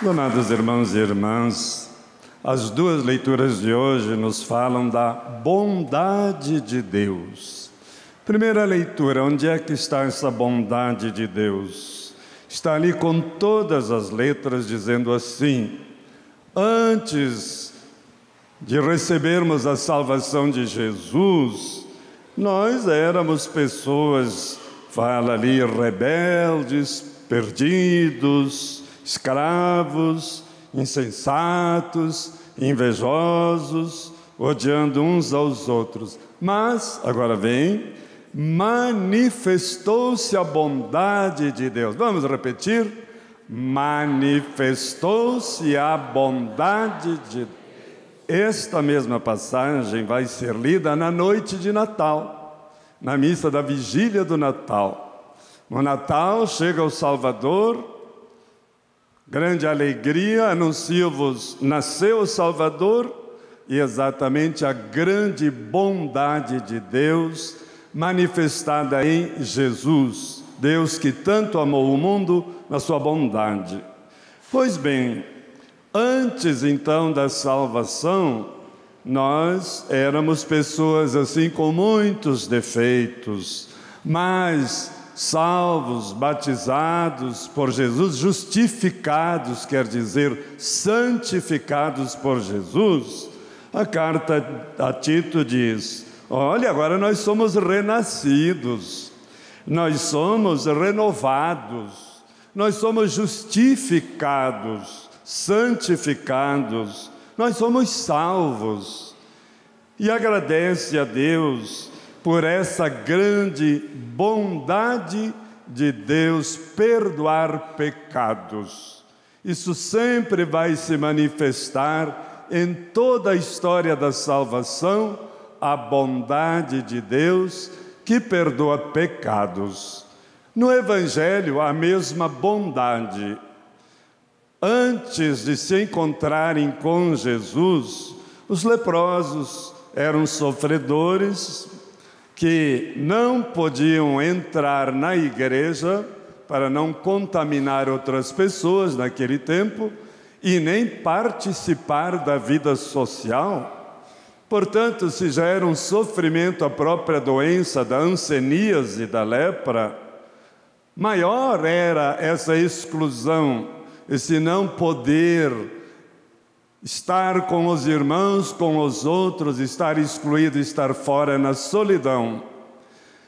Amados irmãos e irmãs, as duas leituras de hoje nos falam da bondade de Deus. Primeira leitura, onde é que está essa bondade de Deus? Está ali com todas as letras dizendo assim: antes de recebermos a salvação de Jesus, nós éramos pessoas, fala ali, rebeldes, perdidos, escravos, insensatos, invejosos, odiando uns aos outros. Mas, agora vem, manifestou-se a bondade de Deus. Vamos repetir? Manifestou-se a bondade de Deus. Esta mesma passagem vai ser lida na noite de Natal, na missa da vigília do Natal. No Natal chega o Salvador, grande alegria, anuncio-vos, nasceu o Salvador, e exatamente a grande bondade de Deus manifestada em Jesus, Deus que tanto amou o mundo na sua bondade. Pois bem, antes então da salvação, nós éramos pessoas assim com muitos defeitos, mas salvos, batizados por Jesus, justificados, quer dizer, santificados por Jesus. A carta a Tito diz: olha, agora nós somos renascidos, nós somos renovados, nós somos justificados, santificados, nós somos salvos. E agradece a Deus por essa grande bondade de Deus perdoar pecados. Isso sempre vai se manifestar em toda a história da salvação, a bondade de Deus que perdoa pecados. No Evangelho, a mesma bondade. Antes de se encontrarem com Jesus, os leprosos eram sofredores que não podiam entrar na igreja para não contaminar outras pessoas naquele tempo e nem participar da vida social. Portanto, se já era um sofrimento a própria doença da hanseníase e da lepra, maior era essa exclusão, esse não poder estar com os irmãos, com os outros, estar excluído, estar fora na solidão.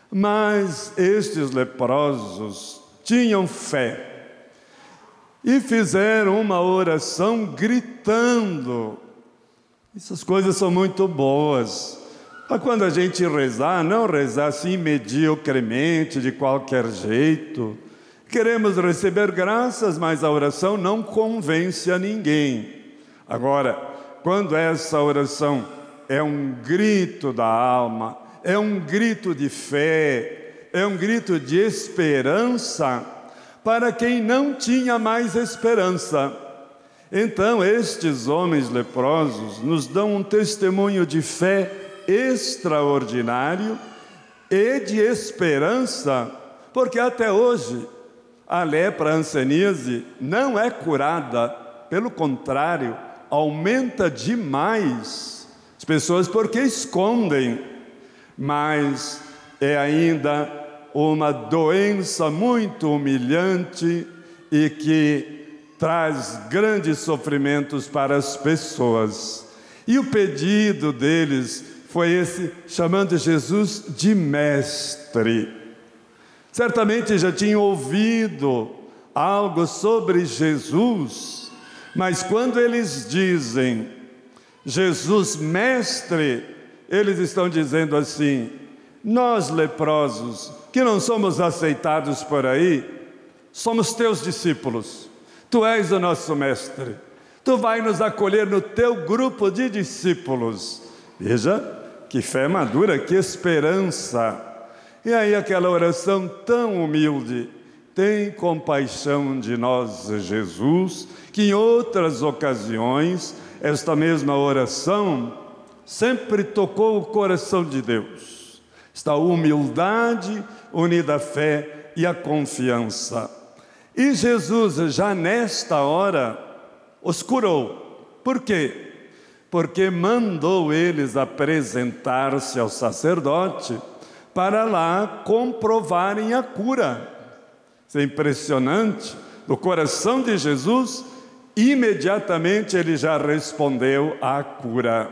Mas estes leprosos tinham fé e fizeram uma oração gritando. Essas coisas são muito boas. Mas quando a gente rezar, não rezar assim mediocremente, de qualquer jeito. Queremos receber graças, mas a oração não convence a ninguém. Agora, quando essa oração é um grito da alma, é um grito de fé, é um grito de esperança para quem não tinha mais esperança. Então, estes homens leprosos nos dão um testemunho de fé extraordinário e de esperança, porque até hoje a lepra, a hanseníase, não é curada, pelo contrário, aumenta demais. As pessoas porque escondem, mas é ainda uma doença muito humilhante e que traz grandes sofrimentos para as pessoas. E o pedido deles foi esse, chamando Jesus de mestre. Certamente já tinham ouvido algo sobre Jesus, mas quando eles dizem Jesus mestre, eles estão dizendo assim: nós leprosos, que não somos aceitados por aí, somos teus discípulos, tu és o nosso mestre, tu vai nos acolher no teu grupo de discípulos. Veja que fé madura, que esperança. E aí aquela oração tão humilde: tem compaixão de nós, Jesus, que em outras ocasiões, esta mesma oração sempre tocou o coração de Deus. Está a humildade unida à fé e à confiança. E Jesus, já nesta hora, os curou. Por quê? Porque mandou eles apresentar-se ao sacerdote para lá comprovarem a cura. Isso é impressionante. No coração de Jesus, imediatamente ele já respondeu à cura.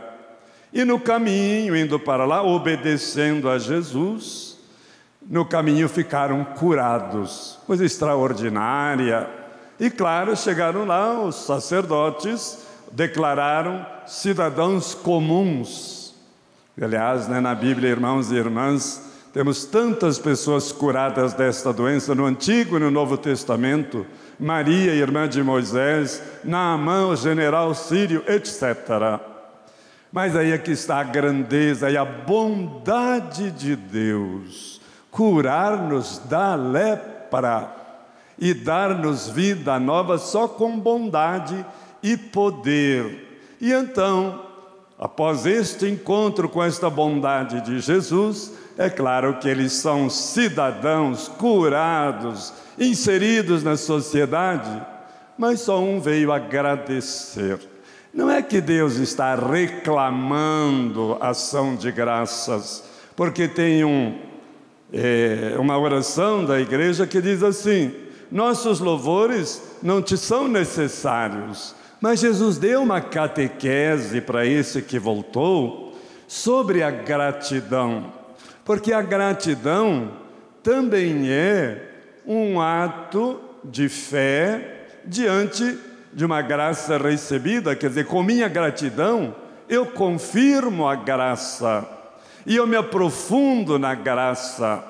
E no caminho, indo para lá, obedecendo a Jesus, no caminho ficaram curados. Coisa extraordinária. E claro, chegaram lá, os sacerdotes declararam cidadãos comuns. Aliás, na Bíblia, irmãos e irmãs, temos tantas pessoas curadas desta doença no Antigo e no Novo Testamento. Maria, irmã de Moisés, Naamã, o general sírio, etc. Mas aí é que está a grandeza e a bondade de Deus. Curar-nos da lepra e dar-nos vida nova só com bondade e poder. E então, após este encontro com esta bondade de Jesus, é claro que eles são cidadãos curados, inseridos na sociedade, mas só um veio agradecer. Não é que Deus está reclamando ação de graças, porque tem uma oração da igreja que diz assim: nossos louvores não te são necessários. Mas Jesus deu uma catequese para esse que voltou sobre a gratidão, porque a gratidão também é um ato de fé diante de uma graça recebida. Quer dizer, com minha gratidão eu confirmo a graça e eu me aprofundo na graça.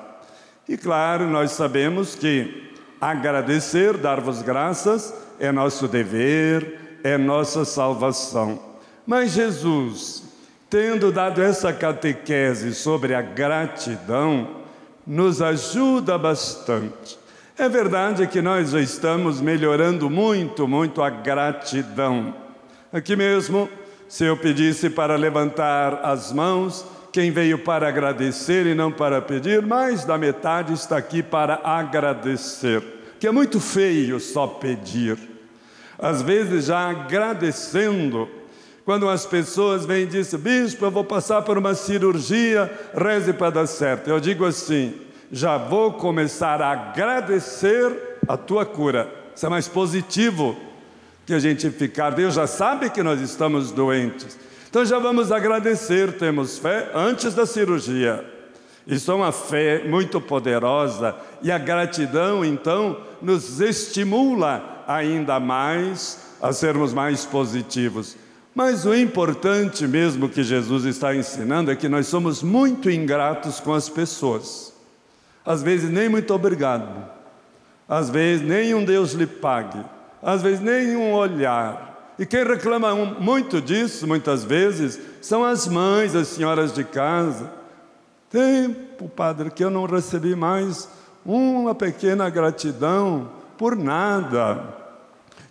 E claro, nós sabemos que agradecer, dar-vos graças, é nosso dever, é nossa salvação. Mas Jesus, tendo dado essa catequese sobre a gratidão, nos ajuda bastante. É verdade que nós já estamos melhorando muito, muito a gratidão. Aqui mesmo, se eu pedisse para levantar as mãos, quem veio para agradecer e não para pedir, mais da metade está aqui para agradecer, que é muito feio só pedir. Às vezes já agradecendo, quando as pessoas vêm e dizem: bispo, eu vou passar por uma cirurgia, reze para dar certo. Eu digo assim: já vou começar a agradecer a tua cura. Isso é mais positivo que a gente ficar. Deus já sabe que nós estamos doentes, então já vamos agradecer, temos fé antes da cirurgia. Isso é uma fé muito poderosa, e a gratidão então nos estimula ainda mais a sermos mais positivos. Mas o importante mesmo que Jesus está ensinando é que nós somos muito ingratos com as pessoas. Às vezes nem muito obrigado, às vezes nem um Deus lhe pague, às vezes nem um olhar. E quem reclama muito disso, muitas vezes, são as mães, as senhoras de casa. Tempo, padre, que eu não recebi mais uma pequena gratidão por nada.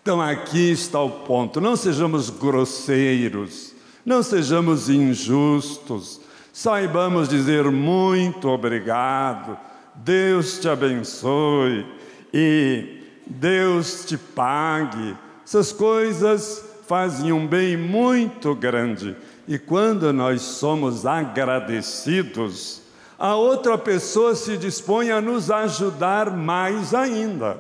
Então aqui está o ponto: não sejamos grosseiros, não sejamos injustos, saibamos dizer muito obrigado, Deus te abençoe e Deus te pague. Essas coisas fazem um bem muito grande. E quando nós somos agradecidos, a outra pessoa se dispõe a nos ajudar mais ainda.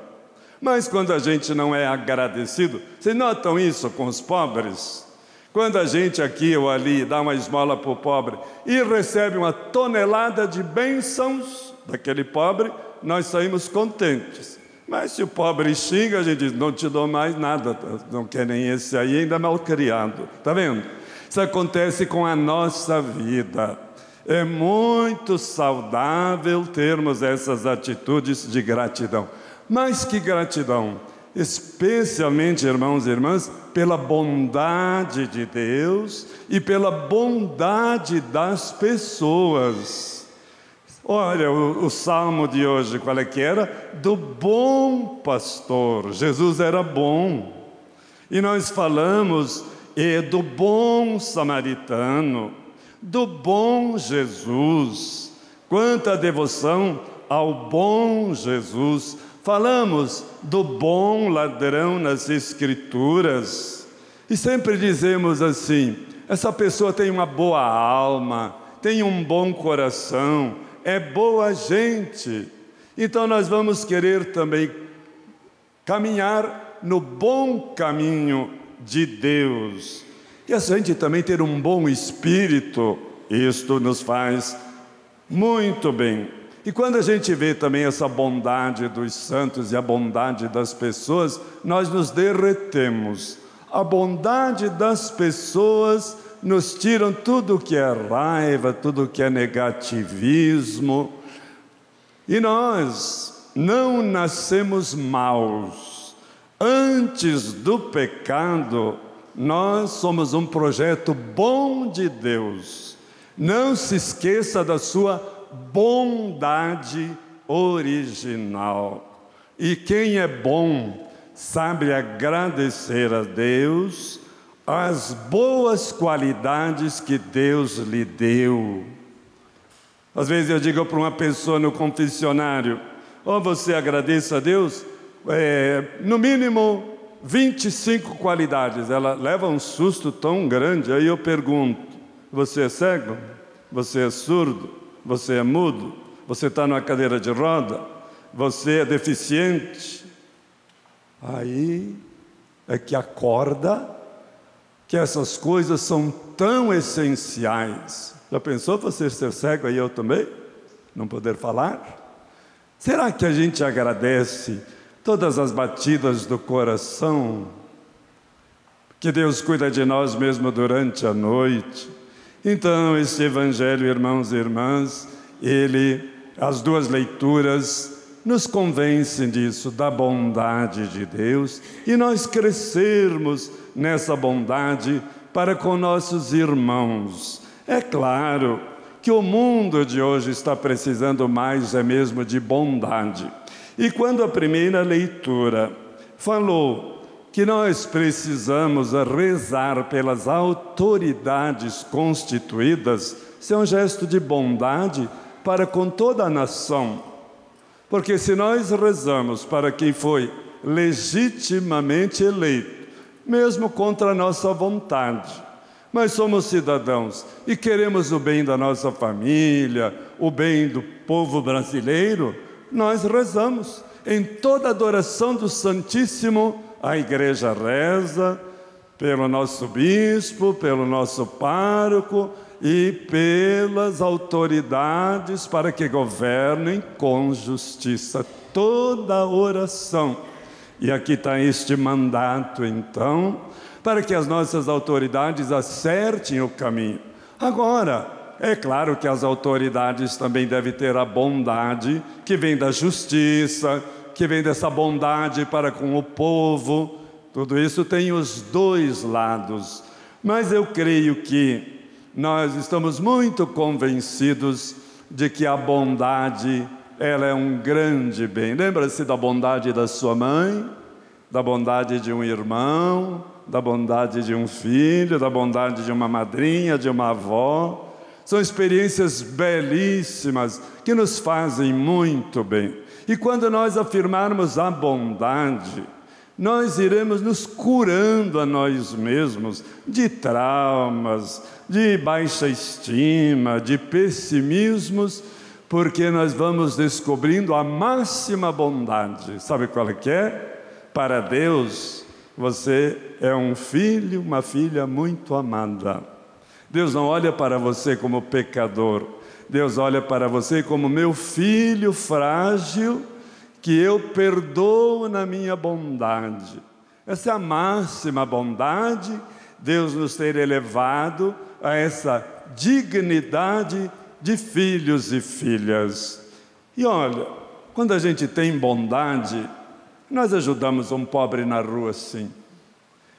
Mas quando a gente não é agradecido, vocês notam isso com os pobres? Quando a gente aqui ou ali dá uma esmola para o pobre e recebe uma tonelada de bênçãos daquele pobre, nós saímos contentes. Mas se o pobre xinga, a gente diz: não te dou mais nada, não quer nem esse aí, ainda mal criado. Está vendo? Isso acontece com a nossa vida. É muito saudável termos essas atitudes de gratidão. Mas que gratidão? Especialmente, irmãos e irmãs, pela bondade de Deus e pela bondade das pessoas. Olha, o salmo de hoje, qual é que era? Do bom pastor. Jesus era bom. E nós falamos do bom samaritano, do bom Jesus. Quanta devoção ao bom Jesus. Falamos do bom ladrão nas Escrituras. E sempre dizemos assim: essa pessoa tem uma boa alma, tem um bom coração, é boa gente. Então nós vamos querer também caminhar no bom caminho de Deus. E a gente também ter um bom espírito, isto nos faz muito bem. E quando a gente vê também essa bondade dos santos e a bondade das pessoas, nós nos derretemos. A bondade das pessoas nos tiram tudo que é raiva, tudo que é negativismo. E nós não nascemos maus. Antes do pecado, nós somos um projeto bom de Deus. Não se esqueça da sua bondade original. E quem é bom sabe agradecer a Deus as boas qualidades que Deus lhe deu. Às vezes eu digo para uma pessoa no confessionário: ou você agradeça a Deus, no mínimo 25 qualidades. Ela leva um susto tão grande. Aí eu pergunto: você é cego? Você é surdo? Você é mudo? Você está numa cadeira de roda? Você é deficiente? Aí é que acorda que essas coisas são tão essenciais. Já pensou você ser cego e eu também? Não poder falar? Será que a gente agradece todas as batidas do coração? Que Deus cuida de nós mesmo durante a noite. Então, esse Evangelho, irmãos e irmãs, as duas leituras nos convencem disso, da bondade de Deus, e nós crescermos nessa bondade para com nossos irmãos. É claro que o mundo de hoje está precisando mais mesmo de bondade. E quando a primeira leitura falou que nós precisamos rezar pelas autoridades constituídas, isso é um gesto de bondade para com toda a nação. Porque se nós rezamos para quem foi legitimamente eleito, mesmo contra a nossa vontade, mas somos cidadãos e queremos o bem da nossa família, o bem do povo brasileiro, nós rezamos. Em toda adoração do Santíssimo, a igreja reza pelo nosso bispo, pelo nosso pároco e pelas autoridades para que governem com justiça. Toda oração. E aqui está este mandato, então, para que as nossas autoridades acertem o caminho. Agora, é claro que as autoridades também devem ter a bondade que vem da justiça, que vem dessa bondade para com o povo. Tudo isso tem os dois lados. Mas eu creio que nós estamos muito convencidos de que a bondade, ela é um grande bem. Lembra-se da bondade da sua mãe, da bondade de um irmão, da bondade de um filho, da bondade de uma madrinha, de uma avó. São experiências belíssimas que nos fazem muito bem. E quando nós afirmarmos a bondade, nós iremos nos curando a nós mesmos de traumas, de baixa estima, de pessimismos, porque nós vamos descobrindo a máxima bondade. Sabe qual é que é? Para Deus, você é um filho, uma filha muito amada. Deus não olha para você como pecador. Deus olha para você como meu filho frágil, que eu perdoo na minha bondade. Essa é a máxima bondade, Deus nos ter elevado a essa dignidade de filhos e filhas. E olha, quando a gente tem bondade, nós ajudamos um pobre na rua, sim.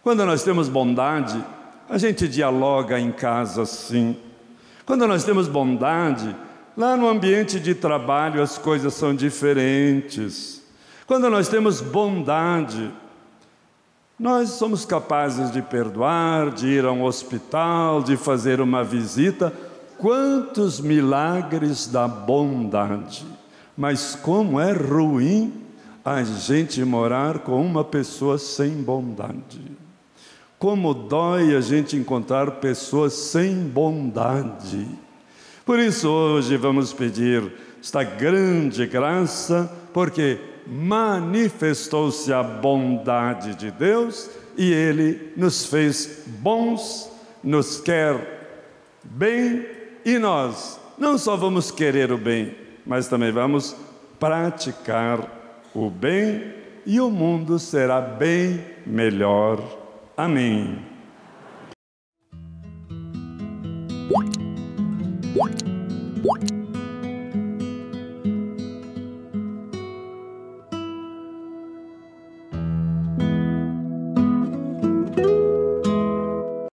Quando nós temos bondade, a gente dialoga em casa, sim. Quando nós temos bondade, lá no ambiente de trabalho as coisas são diferentes. Quando nós temos bondade, nós somos capazes de perdoar, de ir a um hospital, de fazer uma visita. Quantos milagres da bondade! Mas como é ruim a gente morar com uma pessoa sem bondade. Como dói a gente encontrar pessoas sem bondade. Por isso hoje vamos pedir esta grande graça, porque manifestou-se a bondade de Deus e Ele nos fez bons, nos quer bem, e nós não só vamos querer o bem, mas também vamos praticar o bem, e o mundo será bem melhor. Amém. What?